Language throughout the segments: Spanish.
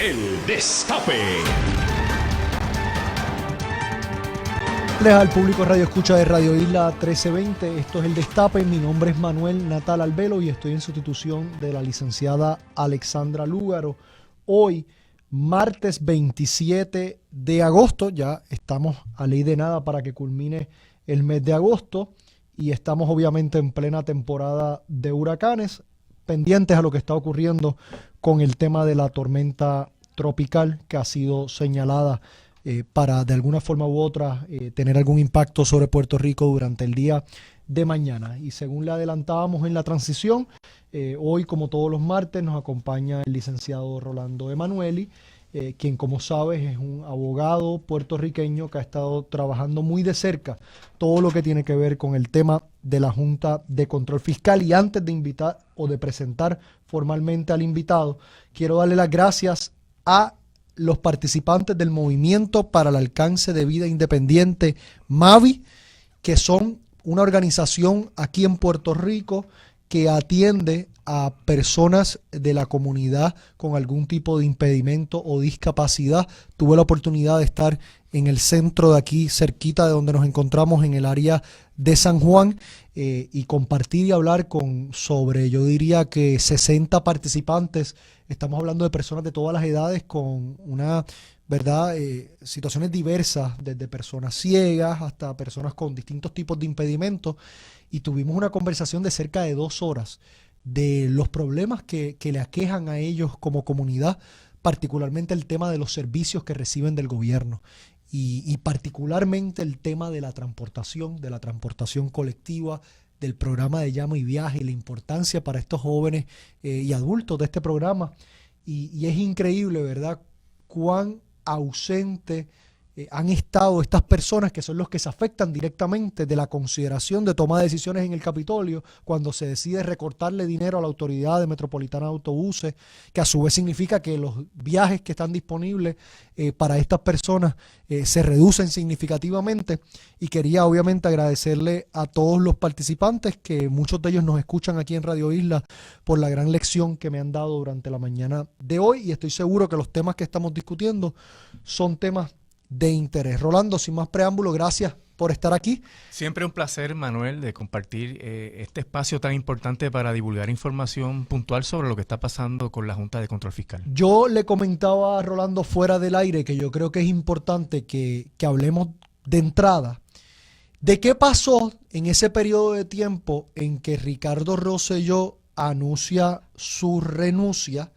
El Destape. Al público Radio Escucha de Radio Isla 1320, esto es El Destape. Mi nombre es Manuel Natal Albelo y estoy en sustitución de la licenciada Alexandra Lúgaro. Hoy, martes 27 de agosto, ya estamos a ley de nada para que culmine el mes de agosto y estamos obviamente en plena temporada de huracanes, pendientes a lo que está ocurriendo con el tema de la tormenta tropical que ha sido señalada para de alguna forma u otra tener algún impacto sobre Puerto Rico durante el día de mañana. Y según le adelantábamos en la transición, hoy como todos los martes nos acompaña el licenciado Rolando Emanueli, quien como sabes es un abogado puertorriqueño que ha estado trabajando muy de cerca todo lo que tiene que ver con el tema de la Junta de Control Fiscal. Y antes de invitar o de presentar formalmente al invitado, quiero darle las gracias a los participantes del Movimiento para el Alcance de Vida Independiente, MAVI, que son una organización aquí en Puerto Rico que atiende a personas de la comunidad con algún tipo de impedimento o discapacidad. Tuve la oportunidad de estar en el centro de aquí, cerquita de donde nos encontramos, en el área de San Juan, y compartir y hablar con sobre, yo diría que 60 participantes. Estamos hablando de personas de todas las edades con una, ¿verdad? Situaciones diversas, desde personas ciegas hasta personas con distintos tipos de impedimentos, y tuvimos una conversación de cerca de 2 horas de los problemas que le aquejan a ellos como comunidad, particularmente el tema de los servicios que reciben del gobierno y particularmente el tema de la transportación colectiva, del programa de Llama y Viaje y la importancia para estos jóvenes y adultos de este programa. Y es increíble, ¿verdad?, cuán ausente han estado estas personas que son los que se afectan directamente de la consideración de toma de decisiones en el Capitolio cuando se decide recortarle dinero a la Autoridad de Metropolitana de Autobuses, que a su vez significa que los viajes que están disponibles para estas personas se reducen significativamente. Y quería obviamente agradecerle a todos los participantes, que muchos de ellos nos escuchan aquí en Radio Isla, por la gran lección que me han dado durante la mañana de hoy, y estoy seguro que los temas que estamos discutiendo son temas de interés. Rolando, sin más preámbulo, gracias por estar aquí. Siempre un placer, Manuel, de compartir este espacio tan importante para divulgar información puntual sobre lo que está pasando con la Junta de Control Fiscal. Yo le comentaba a Rolando fuera del aire que yo creo que es importante que hablemos de entrada de qué pasó en ese periodo de tiempo en que Ricardo Rosselló anuncia su renuncia,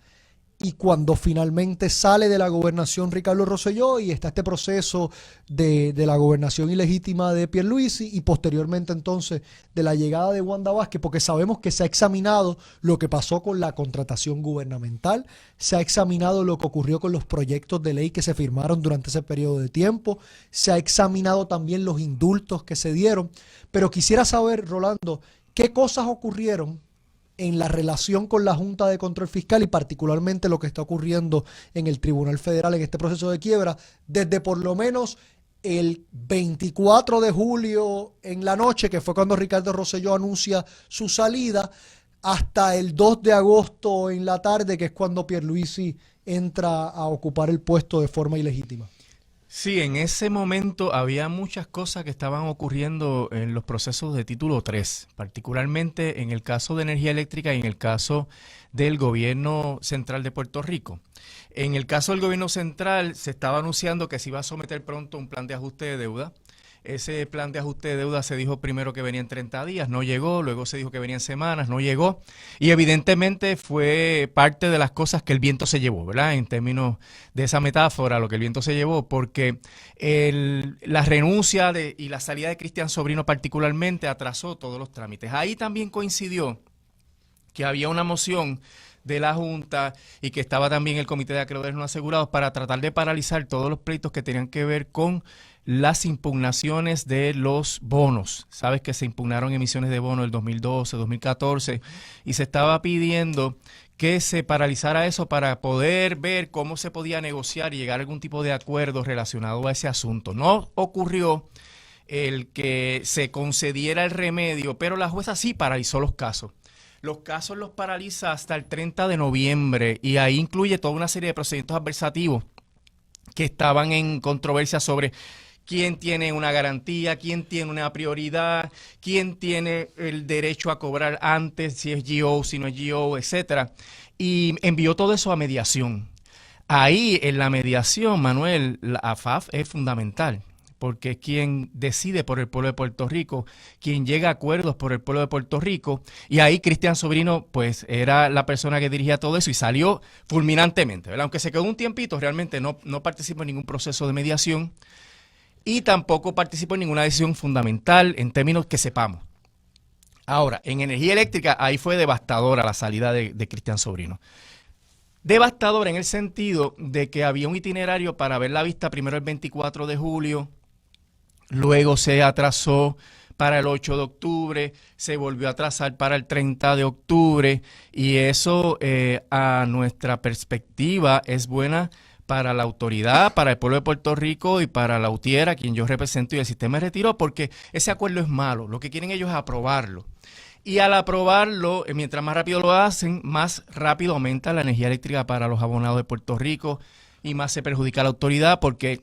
y cuando finalmente sale de la gobernación Ricardo Rosselló y está este proceso de la gobernación ilegítima de Pierluisi, y posteriormente entonces de la llegada de Wanda Vázquez, porque sabemos que se ha examinado lo que pasó con la contratación gubernamental, se ha examinado lo que ocurrió con los proyectos de ley que se firmaron durante ese periodo de tiempo, se ha examinado también los indultos que se dieron. Pero quisiera saber, Rolando, ¿qué cosas ocurrieron en la relación con la Junta de Control Fiscal y particularmente lo que está ocurriendo en el Tribunal Federal en este proceso de quiebra, desde por lo menos el 24 de julio en la noche, que fue cuando Ricardo Rosselló anuncia su salida, hasta el 2 de agosto en la tarde, que es cuando Pierluisi entra a ocupar el puesto de forma ilegítima? Sí, en ese momento había muchas cosas que estaban ocurriendo en los procesos de título 3, particularmente en el caso de energía eléctrica y en el caso del gobierno central de Puerto Rico. En el caso del gobierno central se estaba anunciando que se iba a someter pronto un plan de ajuste de deuda. Ese plan de ajuste de deuda se dijo primero que venía en 30 días, no llegó, luego se dijo que venía en semanas, no llegó, y evidentemente fue parte de las cosas que el viento se llevó, ¿verdad? En términos de esa metáfora, lo que el viento se llevó, porque la renuncia y la salida de Cristian Sobrino particularmente atrasó todos los trámites. Ahí también coincidió que había una moción de la Junta y que estaba también el Comité de Acreedores No Asegurados para tratar de paralizar todos los pleitos que tenían que ver con las impugnaciones de los bonos. Sabes que se impugnaron emisiones de bonos del 2012, 2014, y se estaba pidiendo que se paralizara eso para poder ver cómo se podía negociar y llegar a algún tipo de acuerdo relacionado a ese asunto. No ocurrió el que se concediera el remedio, pero la jueza sí paralizó los casos. los casos los paraliza hasta el 30 de noviembre y ahí incluye toda una serie de procedimientos adversativos que estaban en controversia sobre quién tiene una garantía, quién tiene una prioridad, quién tiene el derecho a cobrar antes, si es GO, si no es GO, etcétera. Y envió todo eso a mediación. Ahí, en la mediación, Manuel, la AFAF es fundamental, porque es quien decide por el pueblo de Puerto Rico, quien llega a acuerdos por el pueblo de Puerto Rico, y ahí Cristian Sobrino, pues, era la persona que dirigía todo eso y salió fulminantemente, ¿verdad? Aunque se quedó un tiempito, realmente no participó en ningún proceso de mediación y tampoco participó en ninguna decisión fundamental en términos que sepamos. Ahora, en energía eléctrica, ahí fue devastadora la salida de Cristian Sobrino. Devastadora en el sentido de que había un itinerario para ver la vista primero el 24 de julio, luego se atrasó para el 8 de octubre, se volvió a atrasar para el 30 de octubre y eso a nuestra perspectiva es buena para la autoridad, para el pueblo de Puerto Rico y para la UTIER, a quien yo represento y el sistema de retiro, porque ese acuerdo es malo. Lo que quieren ellos es aprobarlo. Y al aprobarlo, mientras más rápido lo hacen, más rápido aumenta la energía eléctrica para los abonados de Puerto Rico y más se perjudica a la autoridad porque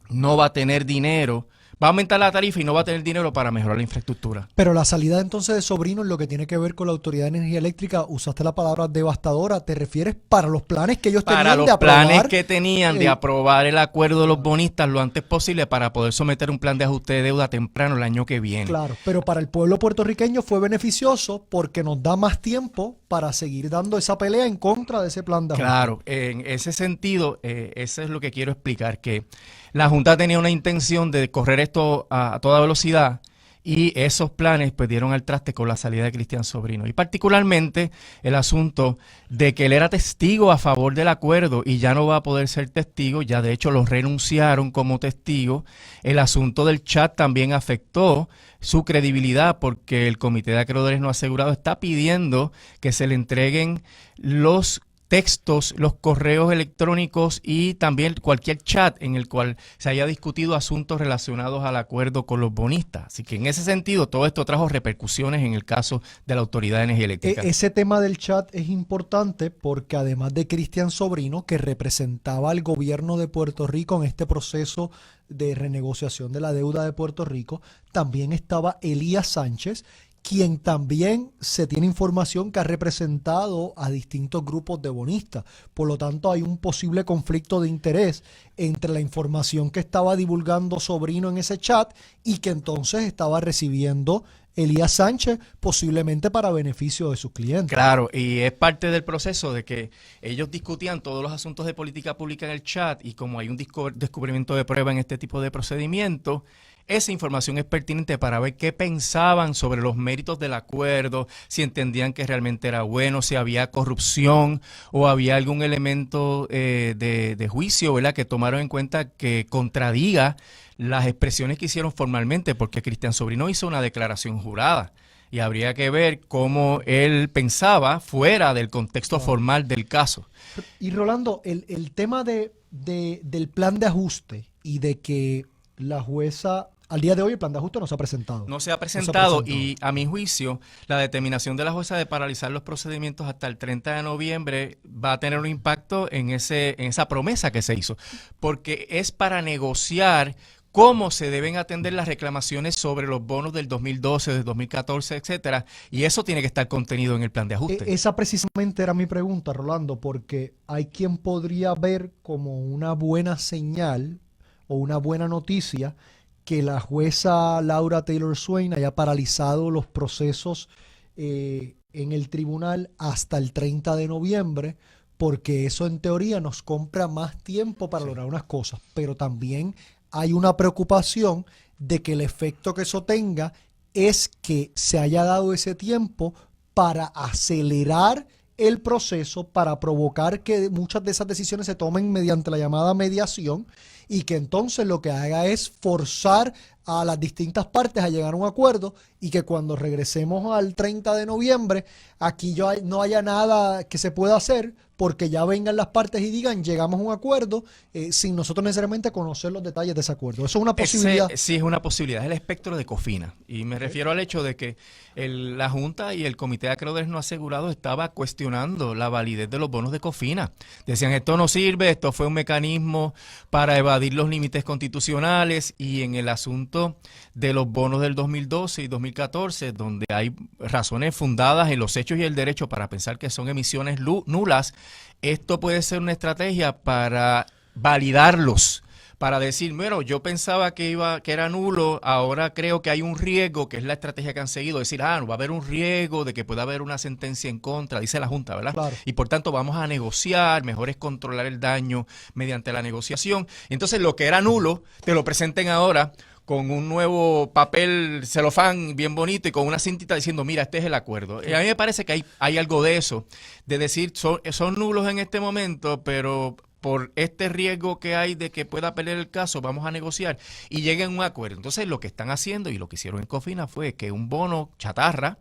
no va a tener dinero. Va a aumentar la tarifa y no va a tener dinero para mejorar la infraestructura. Pero la salida entonces de Sobrino en lo que tiene que ver con la Autoridad de Energía Eléctrica, usaste la palabra devastadora, ¿te refieres para los planes que ellos tenían de aprobar? Para los planes que tenían de aprobar el acuerdo de los bonistas lo antes posible para poder someter un plan de ajuste de deuda temprano el año que viene. Claro, pero para el pueblo puertorriqueño fue beneficioso porque nos da más tiempo para seguir dando esa pelea en contra de ese plan de ajuste. Claro, en ese sentido, eso es lo que quiero explicar, que la Junta tenía una intención de correr esto a toda velocidad y esos planes pues dieron al traste con la salida de Cristian Sobrino. Y particularmente el asunto de que él era testigo a favor del acuerdo y ya no va a poder ser testigo, ya de hecho lo renunciaron como testigo. El asunto del chat también afectó su credibilidad porque el Comité de Acreedores No Asegurados está pidiendo que se le entreguen los textos, los correos electrónicos y también cualquier chat en el cual se haya discutido asuntos relacionados al acuerdo con los bonistas. Así que en ese sentido todo esto trajo repercusiones en el caso de la Autoridad de Energía Eléctrica. Ese tema del chat es importante porque además de Cristian Sobrino, que representaba al gobierno de Puerto Rico en este proceso de renegociación de la deuda de Puerto Rico, también estaba Elías Sánchez, quien también se tiene información que ha representado a distintos grupos de bonistas. Por lo tanto, hay un posible conflicto de interés entre la información que estaba divulgando Sobrino en ese chat y que entonces estaba recibiendo Elías Sánchez, posiblemente para beneficio de sus clientes. Claro, y es parte del proceso de que ellos discutían todos los asuntos de política pública en el chat y como hay un descubrimiento de prueba en este tipo de procedimientos, esa información es pertinente para ver qué pensaban sobre los méritos del acuerdo, si entendían que realmente era bueno, si había corrupción o había algún elemento de juicio, ¿verdad?, que tomaron en cuenta que contradiga las expresiones que hicieron formalmente, porque Cristian Sobrino hizo una declaración jurada y habría que ver cómo él pensaba fuera del contexto formal del caso. Y Rolando, el tema del plan de ajuste y de que la jueza, al día de hoy el plan de ajuste no se ha presentado. No se ha presentado y a mi juicio la determinación de la jueza de paralizar los procedimientos hasta el 30 de noviembre va a tener un impacto en esa promesa que se hizo, porque es para negociar cómo se deben atender las reclamaciones sobre los bonos del 2012, del 2014, etcétera, y eso tiene que estar contenido en el plan de ajuste. Esa precisamente era mi pregunta, Rolando, porque hay quien podría ver como una buena señal o una buena noticia que la jueza Laura Taylor Swain haya paralizado los procesos en el tribunal hasta el 30 de noviembre, porque eso en teoría nos compra más tiempo para lograr unas cosas, pero también hay una preocupación de que el efecto que eso tenga es que se haya dado ese tiempo para acelerar el proceso, para provocar que muchas de esas decisiones se tomen mediante la llamada mediación y que entonces lo que haga es forzar a las distintas partes a llegar a un acuerdo y que cuando regresemos al 30 de noviembre, aquí no haya nada que se pueda hacer porque ya vengan las partes y digan llegamos a un acuerdo sin nosotros necesariamente conocer los detalles de ese acuerdo. Eso es una posibilidad. Sí, es una posibilidad. Es el espectro de COFINA. Y me refiero al hecho de que la Junta y el Comité de Acreedores No Asegurados estaba cuestionando la validez de los bonos de COFINA. Decían, esto no sirve, esto fue un mecanismo para evadir los límites constitucionales, y en el asunto de los bonos del 2012 y 2014, donde hay razones fundadas en los hechos y el derecho para pensar que son emisiones nulas, esto puede ser una estrategia para validarlos, para decir, bueno, yo pensaba que era nulo, ahora creo que hay un riesgo, que es la estrategia que han seguido, decir, va a haber un riesgo de que pueda haber una sentencia en contra, dice la Junta, ¿verdad? Claro. Y por tanto vamos a negociar, mejor es controlar el daño mediante la negociación. Entonces lo que era nulo, te lo presenten ahora con un nuevo papel celofán bien bonito y con una cintita diciendo, mira, este es el acuerdo. Y a mí me parece que hay algo de eso, de decir, son nulos en este momento, pero por este riesgo que hay de que pueda pelear el caso, vamos a negociar y lleguen a un acuerdo. Entonces lo que están haciendo y lo que hicieron en COFINA fue que un bono chatarra,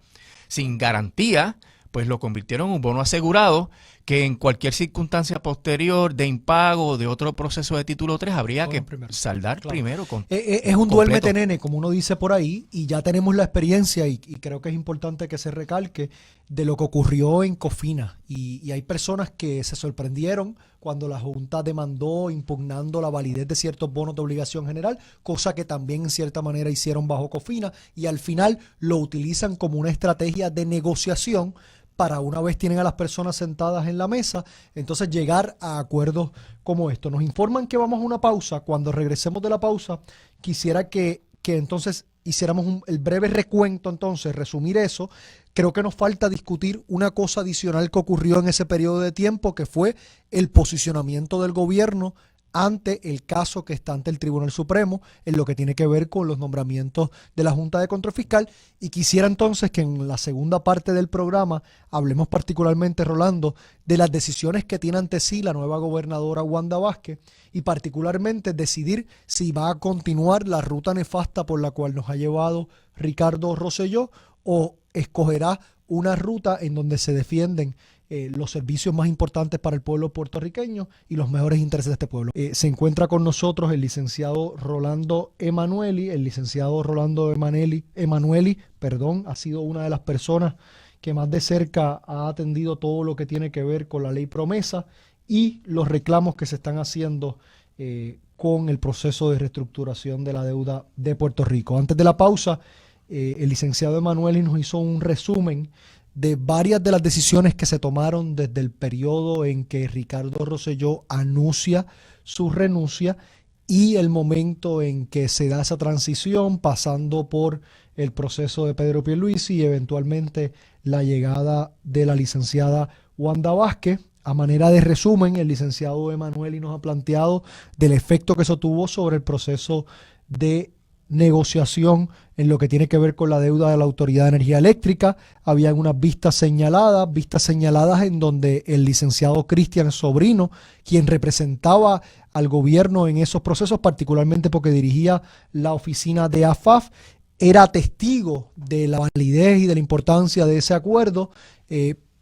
sin garantía, pues lo convirtieron en un bono asegurado que en cualquier circunstancia posterior de impago o de otro proceso de título 3 habría que saldar primero. Es un duérmete nene, como uno dice por ahí, y ya tenemos la experiencia y creo que es importante que se recalque de lo que ocurrió en COFINA. Y hay personas que se sorprendieron cuando la Junta demandó impugnando la validez de ciertos bonos de obligación general, cosa que también en cierta manera hicieron bajo COFINA, y al final lo utilizan como una estrategia de negociación para, una vez tienen a las personas sentadas en la mesa, entonces llegar a acuerdos como esto. Nos informan que vamos a una pausa. Cuando regresemos de la pausa, quisiera que entonces hiciéramos el breve recuento, entonces resumir eso. Creo que nos falta discutir una cosa adicional que ocurrió en ese periodo de tiempo, que fue el posicionamiento del gobierno ante el caso que está ante el Tribunal Supremo en lo que tiene que ver con los nombramientos de la Junta de Control Fiscal. Y quisiera entonces que en la segunda parte del programa hablemos particularmente, Rolando, de las decisiones que tiene ante sí la nueva gobernadora Wanda Vázquez, y particularmente decidir si va a continuar la ruta nefasta por la cual nos ha llevado Ricardo Rosselló, o escogerá una ruta en donde se defienden los servicios más importantes para el pueblo puertorriqueño y los mejores intereses de este pueblo. Se encuentra con nosotros el licenciado Rolando Emanueli. El licenciado Rolando Emanueli, ha sido una de las personas que más de cerca ha atendido todo lo que tiene que ver con la ley promesa y los reclamos que se están haciendo con el proceso de reestructuración de la deuda de Puerto Rico. Antes de la pausa, el licenciado Emanueli nos hizo un resumen de varias de las decisiones que se tomaron desde el periodo en que Ricardo Rosselló anuncia su renuncia y el momento en que se da esa transición, pasando por el proceso de Pedro Pierluisi y eventualmente la llegada de la licenciada Wanda Vázquez. A manera de resumen, el licenciado Emanueli nos ha planteado del efecto que eso tuvo sobre el proceso de negociación en lo que tiene que ver con la deuda de la Autoridad de Energía Eléctrica. Habían unas vistas señaladas en donde el licenciado Cristian Sobrino, quien representaba al gobierno en esos procesos, particularmente porque dirigía la oficina de AFAF, era testigo de la validez y de la importancia de ese acuerdo.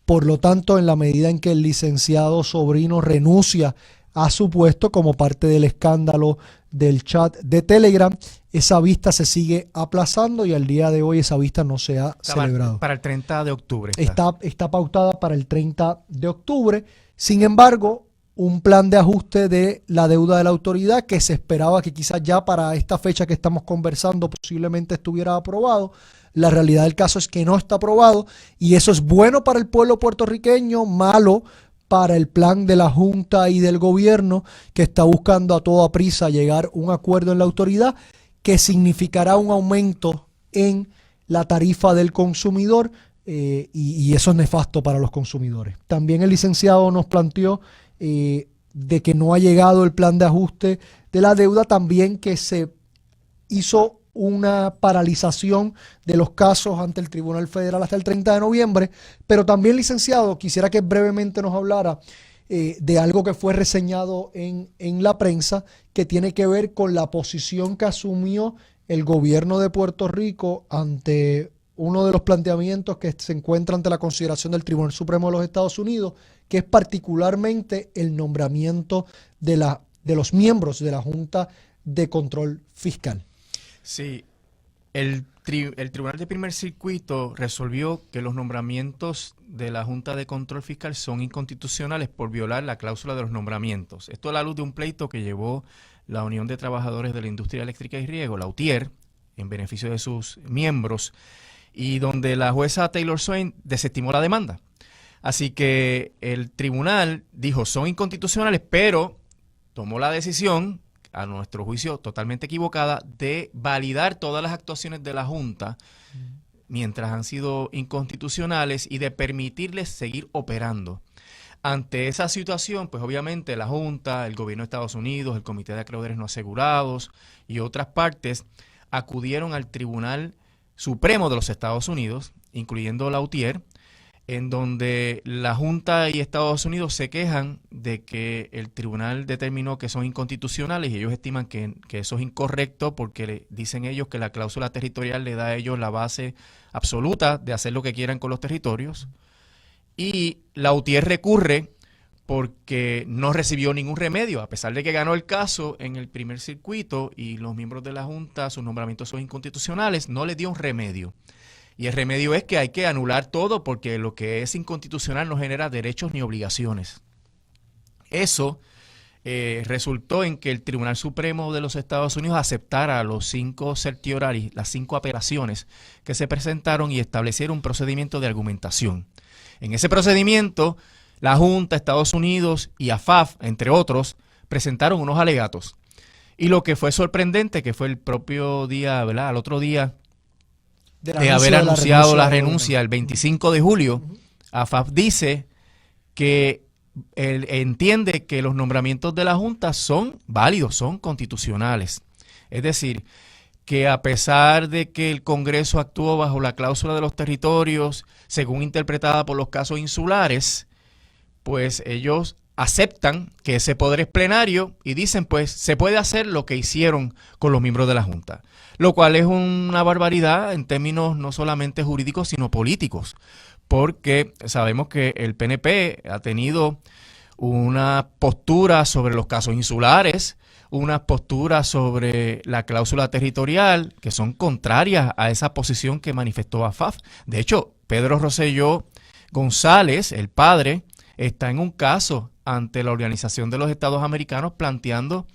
Por lo tanto, en la medida en que el licenciado Sobrino renuncia a su puesto como parte del escándalo del chat de Telegram, esa vista se sigue aplazando y al día de hoy esa vista no se ha celebrado. Para el 30 de octubre. Está pautada para el 30 de octubre. Sin embargo, un plan de ajuste de la deuda de la autoridad que se esperaba que quizás ya para esta fecha que estamos conversando posiblemente estuviera aprobado. La realidad del caso es que no está aprobado, y eso es bueno para el pueblo puertorriqueño, malo para el plan de la Junta y del gobierno, que está buscando a toda prisa llegar a un acuerdo en la autoridad que significará un aumento en la tarifa del consumidor, y eso es nefasto para los consumidores. También el licenciado nos planteó de que no ha llegado el plan de ajuste de la deuda, también que se hizo una paralización de los casos ante el Tribunal Federal hasta el 30 de noviembre, pero también, licenciado, quisiera que brevemente nos hablara de algo que fue reseñado en la prensa, que tiene que ver con la posición que asumió el gobierno de Puerto Rico ante uno de los planteamientos que se encuentra ante la consideración del Tribunal Supremo de los Estados Unidos, que es particularmente el nombramiento de los miembros de la Junta de Control Fiscal. Sí, el Tribunal de Primer Circuito resolvió que los nombramientos de la Junta de Control Fiscal son inconstitucionales por violar la cláusula de los nombramientos. Esto a la luz de un pleito que llevó la Unión de Trabajadores de la Industria Eléctrica y Riego, la UTIER, en beneficio de sus miembros, y donde la jueza Taylor Swain desestimó la demanda. Así que el tribunal dijo son inconstitucionales, pero tomó la decisión, a nuestro juicio totalmente equivocada, de validar todas las actuaciones de la Junta mientras han sido inconstitucionales y de permitirles seguir operando. Ante esa situación, pues obviamente la Junta, el gobierno de Estados Unidos, el Comité de Acreedores No Asegurados y otras partes acudieron al Tribunal Supremo de los Estados Unidos, incluyendo la UTIER, en donde la Junta y Estados Unidos se quejan de que el tribunal determinó que son inconstitucionales y ellos estiman que eso es incorrecto porque dicen ellos que la cláusula territorial le da a ellos la base absoluta de hacer lo que quieran con los territorios. Y la UTIER recurre porque no recibió ningún remedio, a pesar de que ganó el caso en el primer circuito y los miembros de la Junta, sus nombramientos son inconstitucionales, no le dio un remedio. Y el remedio es que hay que anular todo porque lo que es inconstitucional no genera derechos ni obligaciones. Eso resultó en que el Tribunal Supremo de los Estados Unidos aceptara los 5 certiorari, las 5 apelaciones que se presentaron y estableciera un procedimiento de argumentación. En ese procedimiento, la Junta, Estados Unidos y AFAF, entre otros, presentaron unos alegatos. Y lo que fue sorprendente, que fue el propio día, ¿verdad? Al otro día de haber anunciado la renuncia el 25 de julio, AFAF dice que él entiende que los nombramientos de la Junta son válidos, son constitucionales. Es decir, que a pesar de que el Congreso actuó bajo la cláusula de los territorios, según interpretada por los casos insulares, pues ellos aceptan que ese poder es plenario y dicen, pues, se puede hacer lo que hicieron con los miembros de la Junta. Lo cual es una barbaridad en términos no solamente jurídicos, sino políticos. Porque sabemos que el PNP ha tenido una postura sobre los casos insulares, una postura sobre la cláusula territorial, que son contrarias a esa posición que manifestó AFAF. De hecho, Pedro Rosselló González, el padre, está en un caso ante la Organización de los Estados Americanos planteando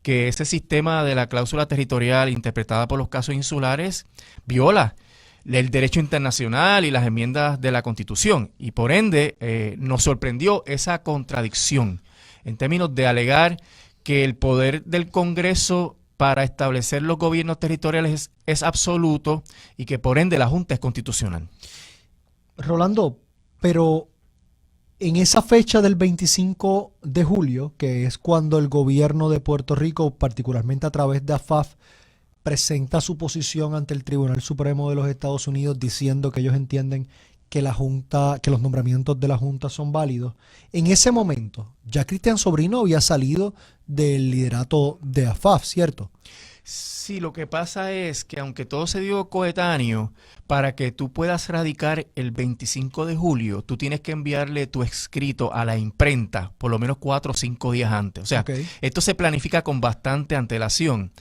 que ese sistema de la cláusula territorial interpretada por los casos insulares viola el derecho internacional y las enmiendas de la Constitución. Y por ende nos sorprendió esa contradicción en términos de alegar que el poder del Congreso para establecer los gobiernos territoriales es absoluto y que por ende la Junta es constitucional. Rolando, pero en esa fecha del 25 de julio, que es cuando el gobierno de Puerto Rico, particularmente a través de AFAF, presenta su posición ante el Tribunal Supremo de los Estados Unidos diciendo que ellos entienden que la Junta, que los nombramientos de la Junta son válidos. En ese momento, ya Cristian Sobrino había salido del liderato de AFAF, ¿cierto? Sí, lo que pasa es que aunque todo se dio coetáneo, para que tú puedas radicar el 25 de julio, tú tienes que enviarle tu escrito a la imprenta por lo menos 4 o 5 días antes. O sea, esto se planifica con bastante antelación.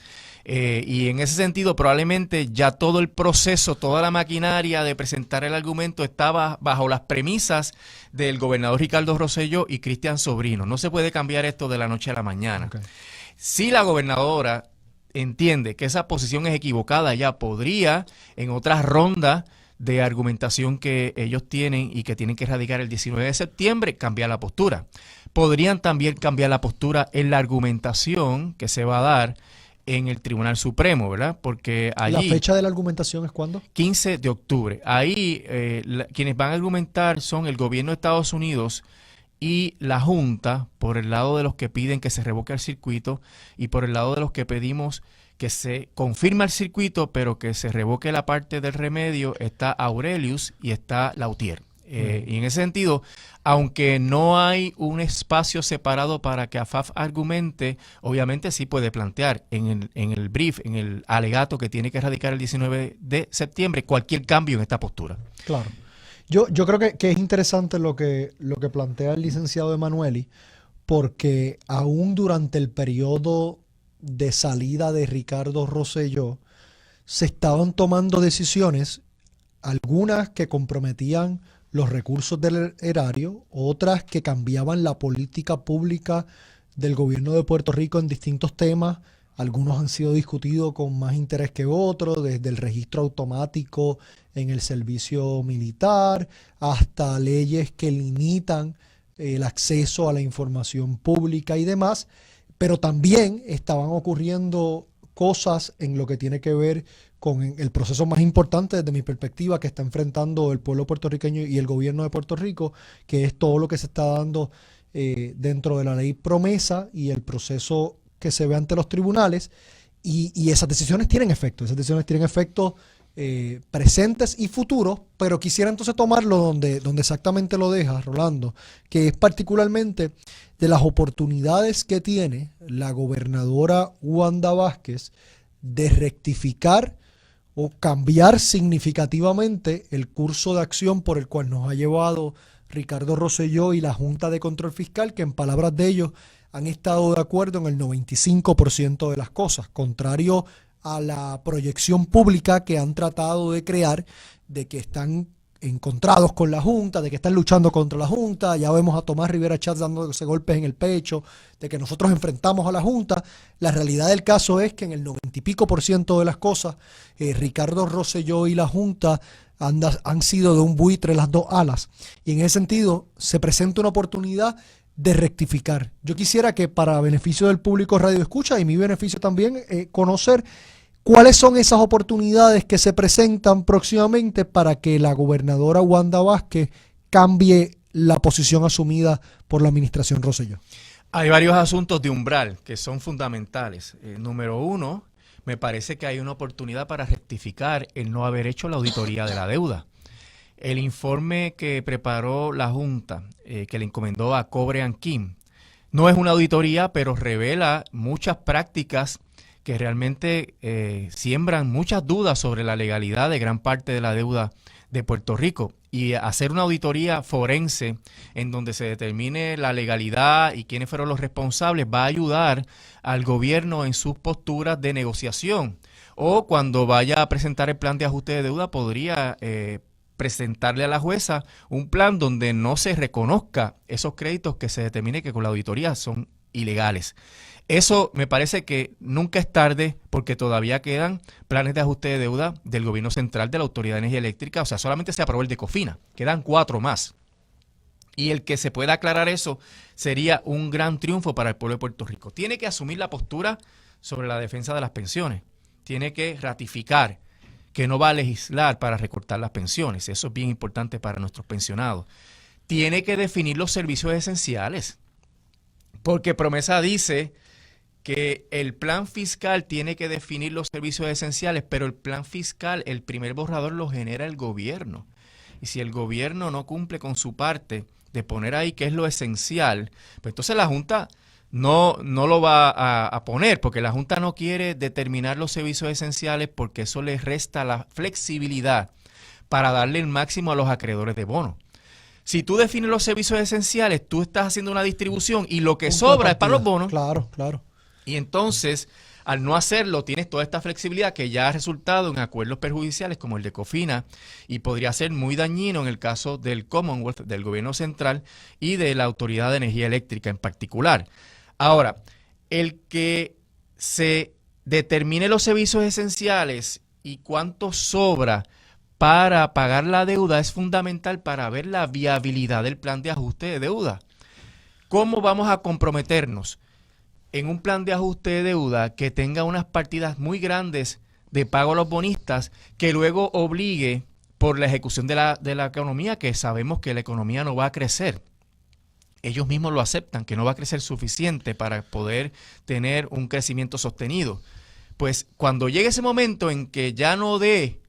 Y en ese sentido, probablemente ya todo el proceso, toda la maquinaria de presentar el argumento estaba bajo las premisas del gobernador Ricardo Rosselló y Cristian Sobrino. No se puede cambiar esto de la noche a la mañana. Si la gobernadora entiende que esa posición es equivocada, ya podría en otras rondas de argumentación que ellos tienen y que tienen que radicar el 19 de septiembre, cambiar la postura. Podrían también cambiar la postura en la argumentación que se va a dar en el Tribunal Supremo, ¿verdad? Porque allí... ¿La fecha de la argumentación es cuándo? 15 de octubre. Ahí quienes van a argumentar son el gobierno de Estados Unidos y la Junta, por el lado de los que piden que se revoque el circuito y por el lado de los que pedimos que se confirme el circuito, pero que se revoque la parte del remedio, está Aurelius y está la UTIER. Y en ese sentido, aunque no hay un espacio separado para que AFAF argumente, obviamente sí puede plantear en el brief, en el alegato que tiene que radicar el 19 de septiembre, cualquier cambio en esta postura. Claro. Yo creo que es interesante lo que plantea el licenciado Emanueli, porque aún durante el periodo de salida de Ricardo Rosselló, se estaban tomando decisiones, algunas que comprometían los recursos del erario, otras que cambiaban la política pública del gobierno de Puerto Rico en distintos temas. Algunos han sido discutidos con más interés que otros, desde el registro automático en el servicio militar hasta leyes que limitan el acceso a la información pública y demás, pero también estaban ocurriendo cosas en lo que tiene que ver con el proceso más importante desde mi perspectiva que está enfrentando el pueblo puertorriqueño y el gobierno de Puerto Rico, que es todo lo que se está dando dentro de la ley promesa y el proceso que se ve ante los tribunales, y esas decisiones tienen efecto, presentes y futuros, pero quisiera entonces tomarlo donde exactamente lo deja Rolando, que es particularmente de las oportunidades que tiene la gobernadora Wanda Vázquez de rectificar o cambiar significativamente el curso de acción por el cual nos ha llevado Ricardo Rosselló y la Junta de Control Fiscal, que en palabras de ellos han estado de acuerdo en el 95% de las cosas, contrario a la proyección pública que han tratado de crear, de que están encontrados con la Junta, de que están luchando contra la Junta. Ya vemos a Tomás Rivera Chatz dándose golpes en el pecho, de que nosotros enfrentamos a la Junta. La realidad del caso es que en el 90 y pico % de las cosas, Ricardo Rosselló y la Junta han sido de un buitre las dos alas. Y en ese sentido se presenta una oportunidad de rectificar. Yo quisiera que, para beneficio del público radio escucha y mi beneficio también, conocer cuáles son esas oportunidades que se presentan próximamente para que la gobernadora Wanda Vázquez cambie la posición asumida por la administración Rosselló. Hay varios asuntos de umbral que son fundamentales. Número uno, me parece que hay una oportunidad para rectificar el no haber hecho la auditoría de la deuda. El informe que preparó la Junta, que le encomendó a Cobre and Kim, no es una auditoría, pero revela muchas prácticas que realmente siembran muchas dudas sobre la legalidad de gran parte de la deuda de Puerto Rico. Y hacer una auditoría forense en donde se determine la legalidad y quiénes fueron los responsables va a ayudar al gobierno en sus posturas de negociación. O cuando vaya a presentar el plan de ajuste de deuda, podría presentarle a la jueza un plan donde no se reconozca esos créditos que se determine que con la auditoría son ilegales. Eso me parece que nunca es tarde, porque todavía quedan planes de ajuste de deuda del gobierno central, de la Autoridad de Energía Eléctrica. O sea, solamente se aprobó el de Cofina, quedan 4 más. Y el que se pueda aclarar eso sería un gran triunfo para el pueblo de Puerto Rico. Tiene que asumir la postura sobre la defensa de las pensiones. Tiene que ratificar que no va a legislar para recortar las pensiones. Eso es bien importante para nuestros pensionados. Tiene que definir los servicios esenciales, porque promesa dice que el plan fiscal tiene que definir los servicios esenciales, pero el plan fiscal, el primer borrador lo genera el gobierno. Y si el gobierno no cumple con su parte de poner ahí qué es lo esencial, pues entonces la Junta no lo va a poner, porque la Junta no quiere determinar los servicios esenciales porque eso le resta la flexibilidad para darle el máximo a los acreedores de bono. Si tú defines los servicios esenciales, tú estás haciendo una distribución y lo que sobra es para los bonos. Claro, claro. Y entonces, al no hacerlo, tienes toda esta flexibilidad que ya ha resultado en acuerdos perjudiciales como el de Cofina, y podría ser muy dañino en el caso del Commonwealth, del gobierno central y de la Autoridad de Energía Eléctrica en particular. Ahora, el que se determine los servicios esenciales y cuánto sobra para pagar la deuda es fundamental para ver la viabilidad del plan de ajuste de deuda. ¿Cómo vamos a comprometernos en un plan de ajuste de deuda que tenga unas partidas muy grandes de pago a los bonistas, que luego obligue por la ejecución de la economía, que sabemos que la economía no va a crecer? Ellos mismos lo aceptan, que no va a crecer suficiente para poder tener un crecimiento sostenido. Pues cuando llegue ese momento en que ya no dé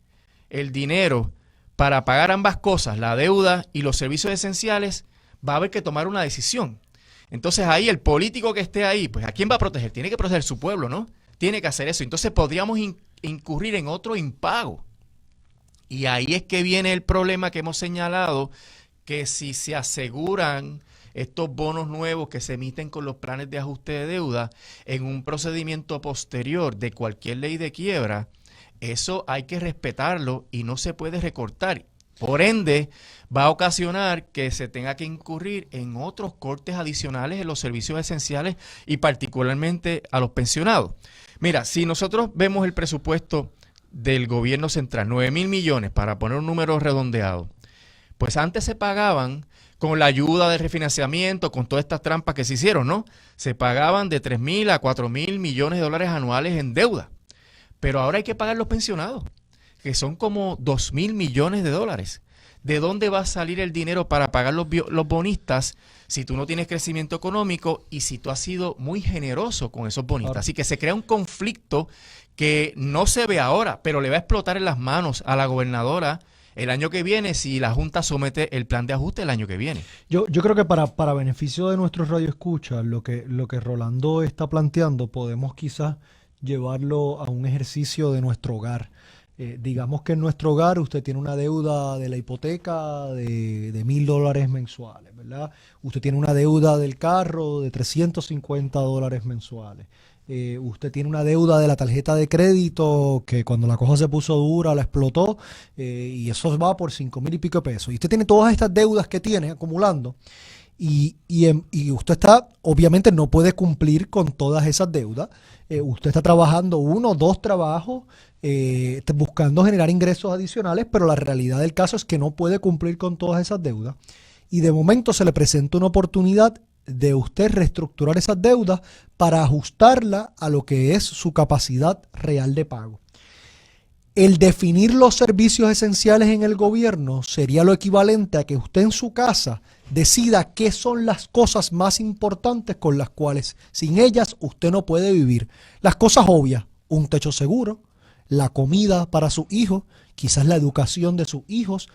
el dinero para pagar ambas cosas, la deuda y los servicios esenciales, va a haber que tomar una decisión. Entonces ahí el político que esté ahí, pues ¿a quién va a proteger? Tiene que proteger su pueblo, ¿no? Tiene que hacer eso. Entonces podríamos incurrir en otro impago. Y ahí es que viene el problema que hemos señalado, que si se aseguran estos bonos nuevos que se emiten con los planes de ajuste de deuda en un procedimiento posterior de cualquier ley de quiebra, eso hay que respetarlo y no se puede recortar. Por ende, va a ocasionar que se tenga que incurrir en otros cortes adicionales en los servicios esenciales y particularmente a los pensionados. Mira, si nosotros vemos el presupuesto del gobierno central, 9,000 millones, para poner un número redondeado, pues antes se pagaban con la ayuda del refinanciamiento, con todas estas trampas que se hicieron, ¿no? Se pagaban de 3,000 a 4,000 millones de dólares anuales en deuda. Pero ahora hay que pagar los pensionados, que son como 2,000 millones de dólares. ¿De dónde va a salir el dinero para pagar los bonistas si tú no tienes crecimiento económico y si tú has sido muy generoso con esos bonistas? Claro. Así que se crea un conflicto que no se ve ahora, pero le va a explotar en las manos a la gobernadora el año que viene si la Junta somete el plan de ajuste el año que viene. Yo creo que para beneficio de nuestros radioescuchas, lo que Rolando está planteando, podemos quizás llevarlo a un ejercicio de nuestro hogar. Digamos que en nuestro hogar usted tiene una deuda de la hipoteca de $1,000 mensuales, ¿verdad? Usted tiene una deuda del carro de $350 mensuales. Usted tiene una deuda de la tarjeta de crédito que cuando la cosa se puso dura la explotó y eso va por 5,000 y pico de pesos. Y usted tiene todas estas deudas que tiene acumulando y usted está, obviamente no puede cumplir con todas esas deudas. Usted está trabajando 1 o 2 trabajos buscando generar ingresos adicionales, pero la realidad del caso es que no puede cumplir con todas esas deudas. Y de momento se le presenta una oportunidad de usted reestructurar esas deudas para ajustarla a lo que es su capacidad real de pago. El definir los servicios esenciales en el gobierno sería lo equivalente a que usted en su casa decida qué son las cosas más importantes con las cuales sin ellas usted no puede vivir. Las cosas obvias, un techo seguro, la comida para sus hijos, quizás la educación de sus hijos,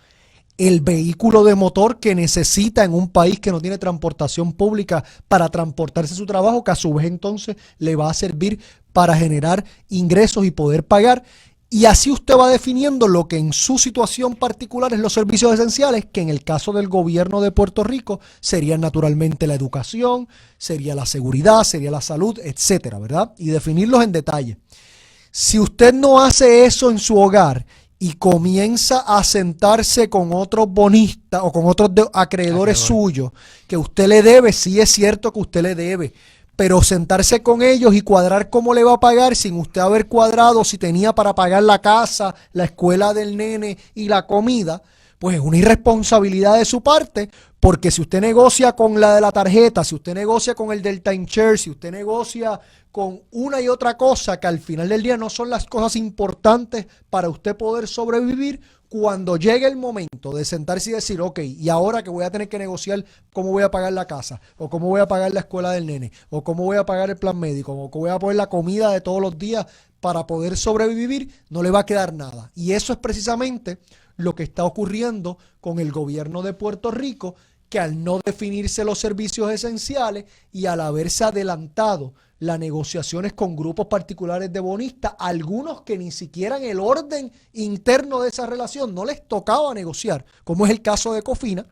el vehículo de motor que necesita en un país que no tiene transportación pública para transportarse a su trabajo, que a su vez entonces le va a servir para generar ingresos y poder pagar. Y así usted va definiendo lo que en su situación particular es los servicios esenciales, que en el caso del gobierno de Puerto Rico serían naturalmente la educación, sería la seguridad, sería la salud, etcétera, ¿verdad? Y definirlos en detalle. Si usted no hace eso en su hogar y comienza a sentarse con otros bonistas o con otros acreedores suyos que usted le debe, sí es cierto que usted le debe, pero sentarse con ellos y cuadrar cómo le va a pagar sin usted haber cuadrado si tenía para pagar la casa, la escuela del nene y la comida, pues es una irresponsabilidad de su parte, porque si usted negocia con la de la tarjeta, si usted negocia con el del timeshare, si usted negocia con una y otra cosa que al final del día no son las cosas importantes para usted poder sobrevivir, cuando llegue el momento de sentarse y decir, ok, y ahora que voy a tener que negociar cómo voy a pagar la casa, o cómo voy a pagar la escuela del nene, o cómo voy a pagar el plan médico, o cómo voy a poner la comida de todos los días para poder sobrevivir, no le va a quedar nada. Y eso es precisamente lo que está ocurriendo con el gobierno de Puerto Rico, que al no definirse los servicios esenciales y al haberse adelantado las negociaciones con grupos particulares de bonistas, algunos que ni siquiera en el orden interno de esa relación no les tocaba negociar, como es el caso de Cofina,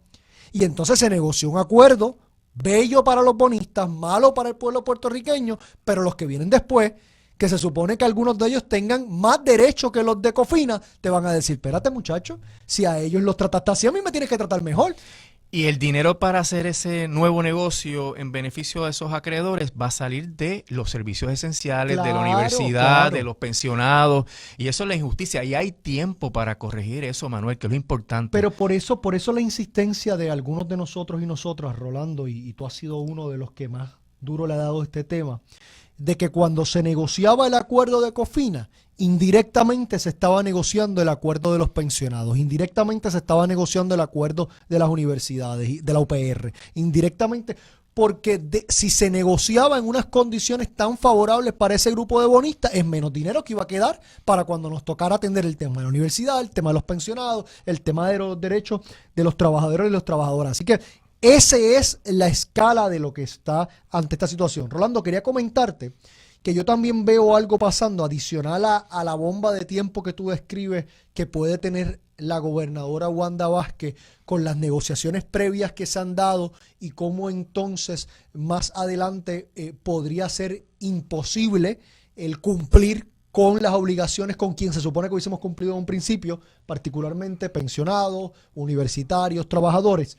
y entonces se negoció un acuerdo bello para los bonistas, malo para el pueblo puertorriqueño, pero los que vienen después, que se supone que algunos de ellos tengan más derecho que los de Cofina, te van a decir, espérate muchacho, si a ellos los trataste así, a mí me tienes que tratar mejor. Y el dinero para hacer ese nuevo negocio en beneficio de esos acreedores va a salir de los servicios esenciales, de la universidad, de los pensionados, y eso es la injusticia. Y hay tiempo para corregir eso, Manuel, que es lo importante. Pero por eso la insistencia de algunos de nosotros y nosotras, Rolando, y tú has sido uno de los que más duro le ha dado este tema, de que cuando se negociaba el acuerdo de Cofina, indirectamente se estaba negociando el acuerdo de los pensionados, indirectamente se estaba negociando el acuerdo de las universidades, de la UPR, indirectamente, porque si se negociaba en unas condiciones tan favorables para ese grupo de bonistas, es menos dinero que iba a quedar para cuando nos tocara atender el tema de la universidad, el tema de los pensionados, el tema de los derechos de los trabajadores y las trabajadoras. Así que esa es la escala de lo que está ante esta situación. Rolando, quería comentarte que yo también veo algo pasando adicional a la bomba de tiempo que tú describes que puede tener la gobernadora Wanda Vázquez con las negociaciones previas que se han dado y cómo entonces más adelante podría ser imposible el cumplir con las obligaciones con quien se supone que hubiésemos cumplido en un principio, particularmente pensionados, universitarios, trabajadores.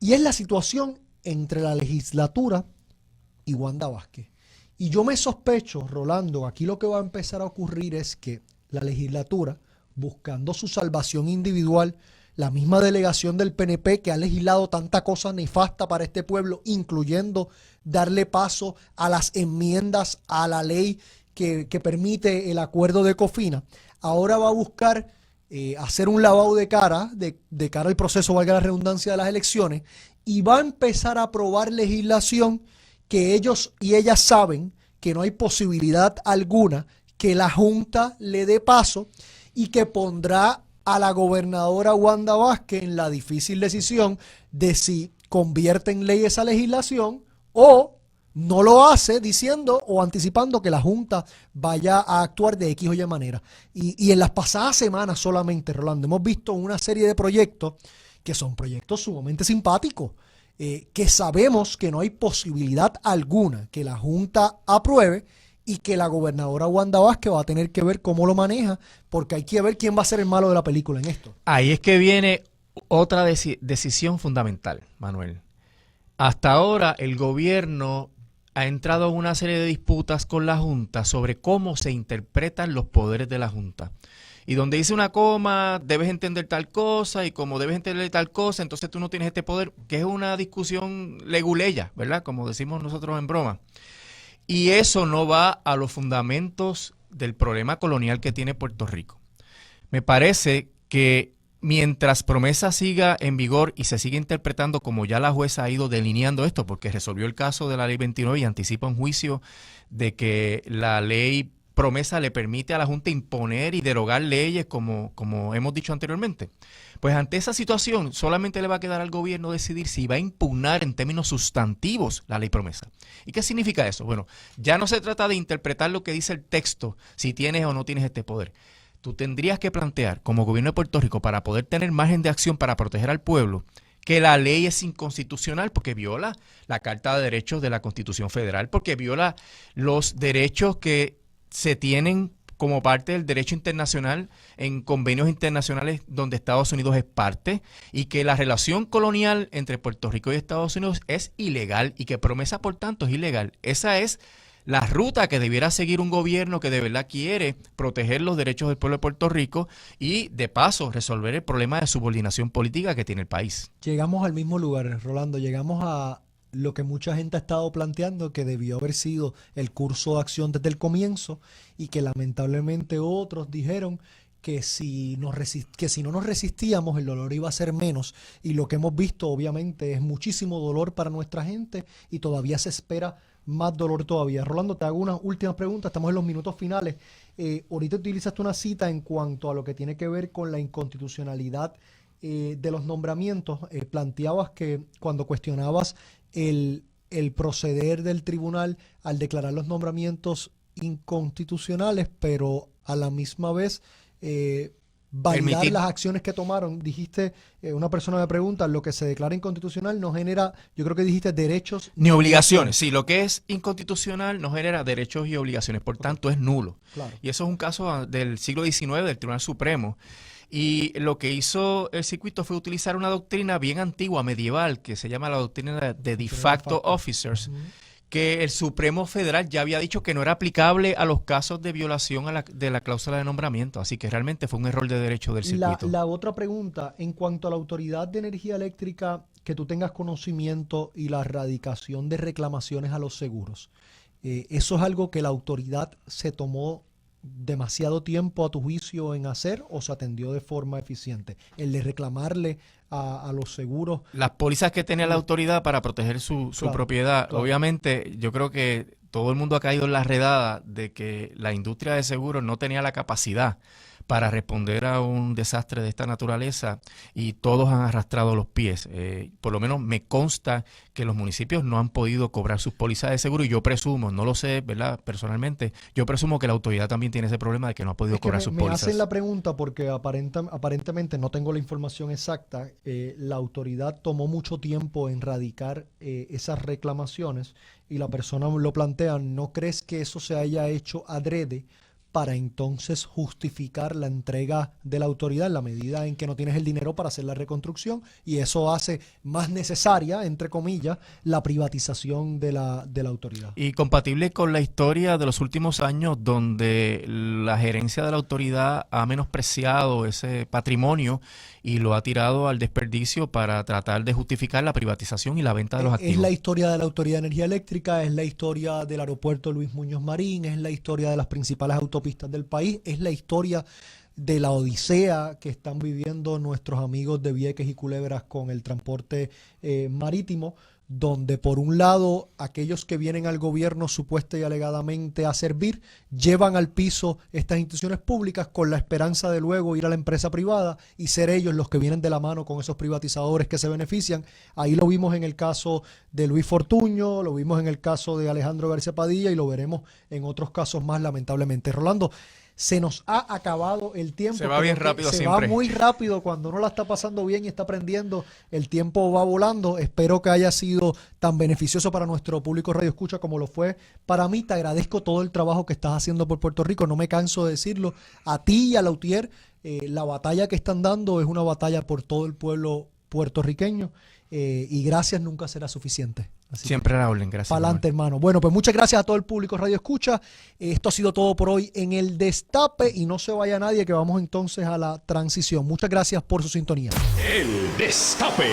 Y es la situación entre la legislatura y Wanda Vázquez. Y yo me sospecho, Rolando, aquí lo que va a empezar a ocurrir es que la legislatura, buscando su salvación individual, la misma delegación del PNP que ha legislado tanta cosa nefasta para este pueblo, incluyendo darle paso a las enmiendas a la ley que permite el acuerdo de Cofina, ahora va a buscar hacer un lavado de cara, de cara al proceso, valga la redundancia, de las elecciones, y va a empezar a aprobar legislación que ellos y ellas saben que no hay posibilidad alguna que la Junta le dé paso y que pondrá a la gobernadora Wanda Vázquez en la difícil decisión de si convierte en ley esa legislación o no lo hace diciendo o anticipando que la Junta vaya a actuar de X o Y manera. Y en las pasadas semanas solamente, Rolando, hemos visto una serie de proyectos que son proyectos sumamente simpáticos, que sabemos que no hay posibilidad alguna que la Junta apruebe y que la gobernadora Wanda Vázquez va a tener que ver cómo lo maneja, porque hay que ver quién va a ser el malo de la película en esto. Ahí es que viene otra decisión fundamental, Manuel. Hasta ahora el gobierno ha entrado en una serie de disputas con la Junta sobre cómo se interpretan los poderes de la Junta. Y donde dice una coma, debes entender tal cosa, y como debes entender tal cosa, entonces tú no tienes este poder, que es una discusión leguleya, ¿verdad? Como decimos nosotros en broma. Y eso no va a los fundamentos del problema colonial que tiene Puerto Rico. Me parece que mientras Promesa siga en vigor y se sigue interpretando como ya la jueza ha ido delineando esto, porque resolvió el caso de la ley 29 y anticipa un juicio de que la ley Promesa le permite a la Junta imponer y derogar leyes como hemos dicho anteriormente. Pues ante esa situación solamente le va a quedar al gobierno decidir si va a impugnar en términos sustantivos la ley Promesa. ¿Y qué significa eso? Bueno, ya no se trata de interpretar lo que dice el texto, si tienes o no tienes este poder. Tú tendrías que plantear como gobierno de Puerto Rico, para poder tener margen de acción para proteger al pueblo, que la ley es inconstitucional porque viola la Carta de Derechos de la Constitución Federal, porque viola los derechos que se tienen como parte del derecho internacional en convenios internacionales donde Estados Unidos es parte, y que la relación colonial entre Puerto Rico y Estados Unidos es ilegal y que Promesa, por tanto, es ilegal. Esa es la ruta que debiera seguir un gobierno que de verdad quiere proteger los derechos del pueblo de Puerto Rico y, de paso, resolver el problema de subordinación política que tiene el país. Llegamos al mismo lugar, Rolando, llegamos a lo que mucha gente ha estado planteando que debió haber sido el curso de acción desde el comienzo y que lamentablemente otros dijeron que si no nos resistíamos el dolor iba a ser menos, y lo que hemos visto obviamente es muchísimo dolor para nuestra gente y todavía se espera más dolor todavía. Rolando, te hago unas últimas preguntas, estamos en los minutos finales. Ahorita utilizaste una cita en cuanto a lo que tiene que ver con la inconstitucionalidad de los nombramientos. Planteabas que cuando cuestionabas el proceder del tribunal al declarar los nombramientos inconstitucionales, pero a la misma vez validar las acciones que tomaron. Dijiste, una persona me pregunta, lo que se declara inconstitucional no genera, yo creo que dijiste derechos ni obligaciones. Sí, lo que es inconstitucional no genera derechos y obligaciones, por tanto es nulo. Claro. Y eso es un caso del siglo XIX del Tribunal Supremo. Y lo que hizo el circuito fue utilizar una doctrina bien antigua, medieval, que se llama la doctrina de de facto officers, que el Supremo Federal ya había dicho que no era aplicable a los casos de violación de la cláusula de nombramiento. Así que realmente fue un error de derecho del circuito. La otra pregunta, en cuanto a la Autoridad de Energía Eléctrica, que tú tengas conocimiento, y la erradicación de reclamaciones a los seguros, ¿eso es algo que la autoridad se tomó demasiado tiempo a tu juicio en hacer o se atendió de forma eficiente? El de reclamarle a los seguros. Las pólizas que tenía la autoridad para proteger su Claro, propiedad, claro. obviamente yo creo que todo el mundo ha caído en la redada de que la industria de seguros no tenía la capacidad para responder a un desastre de esta naturaleza y todos han arrastrado los pies. Por lo menos me consta que los municipios no han podido cobrar sus pólizas de seguro y yo presumo, no lo sé, ¿verdad? Personalmente, yo presumo que la autoridad también tiene ese problema de que no ha podido Es que cobrar sus me pólizas. hacen la pregunta porque aparentemente no tengo la información exacta. La autoridad tomó mucho tiempo en radicar esas reclamaciones y la persona lo plantea. ¿No crees que eso se haya hecho adrede para entonces justificar la entrega de la autoridad en la medida en que no tienes el dinero para hacer la reconstrucción? Y eso hace más necesaria, entre comillas, la privatización de la autoridad. Y compatible con la historia de los últimos años donde la gerencia de la autoridad ha menospreciado ese patrimonio y lo ha tirado al desperdicio para tratar de justificar la privatización y la venta de los Es activos. la historia de la Autoridad de Energía Eléctrica, es la historia del aeropuerto Luis Muñoz Marín, es la historia de las principales autopistas del país, es la historia de la odisea que están viviendo nuestros amigos de Vieques y Culebras con el transporte marítimo, donde por un lado aquellos que vienen al gobierno supuesta y alegadamente a servir, llevan al piso estas instituciones públicas con la esperanza de luego ir a la empresa privada y ser ellos los que vienen de la mano con esos privatizadores que se benefician. Ahí lo vimos en el caso de Luis Fortuño, lo vimos en el caso de Alejandro García Padilla y lo veremos en otros casos más, lamentablemente. Rolando, se nos ha acabado el tiempo. Se va bien rápido se siempre. va muy rápido cuando uno la está pasando bien y está aprendiendo. El tiempo va volando. Espero que haya sido tan beneficioso para nuestro público Radio Escucha como lo fue para mí. Te agradezco todo el trabajo que estás haciendo por Puerto Rico. No me canso de decirlo. A ti y a Lautier, la batalla que están dando es una batalla por todo el pueblo puertorriqueño. Y gracias nunca será suficiente. Así Siempre a la orden, gracias. para adelante, hermano. Bueno, pues muchas gracias a todo el público Radio Escucha. Esto ha sido todo por hoy en El Destape y no se vaya nadie que vamos entonces a la transición. Muchas gracias por su sintonía. El Destape.